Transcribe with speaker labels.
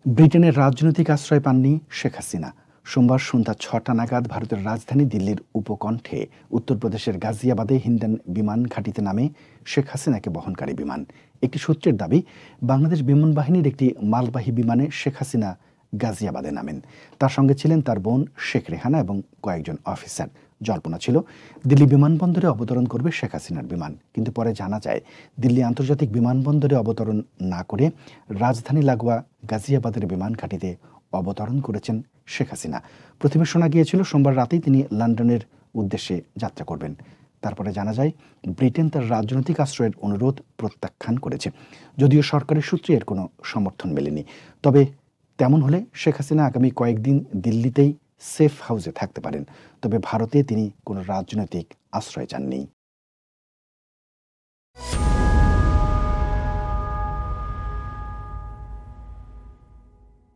Speaker 1: ব্রিটেনের রাজনৈতিক আশ্রয় পাননি শেখ হাসিনা। সোমবার সন্ধ্যা ৬টা নাগাদ ভারতের রাজধানী দিল্লির উপকণ্ঠে উত্তরপ্রদেশের গাজিয়াবাদে হিন্ডন বিমান ঘাঁটিতে নামে শেখ হাসিনাকে বহনকারী বিমান। একটি সূত্রের দাবি, বাংলাদেশ বিমান বাহিনীর একটি মালবাহী বিমানে শেখ হাসিনা গাজিয়াবাদে নামেন। তার সঙ্গে ছিলেন তার বোন শেখ রেহানা এবং কয়েকজন অফিসার। জল্পনা ছিল দিল্লি বিমানবন্দরে অবতরণ করবে শেখ হাসিনার বিমান, কিন্তু পরে জানা যায় দিল্লি আন্তর্জাতিক বিমানবন্দরে অবতরণ না করে রাজধানী লাগোয়া গাজিয়াবাদের বিমান ঘাঁটিতে অবতরণ করেছেন শেখ হাসিনা। প্রথমে শোনা গিয়েছিল সোমবার রাতেই তিনি লন্ডনের উদ্দেশ্যে যাত্রা করবেন। তারপরে জানা যায় ব্রিটেন তার রাজনৈতিক আশ্রয়ের অনুরোধ প্রত্যাখ্যান করেছে, যদিও সরকারের সূত্রে এর কোনো সমর্থন মেলেনি। তবে তেমন হলে শেখ হাসিনা আগামী কয়েকদিন দিল্লিতেই সেফ হাউসে থাকতে পারেন। তবে ভারতে তিনি কোনো রাজনৈতিক আশ্রয় চাননি।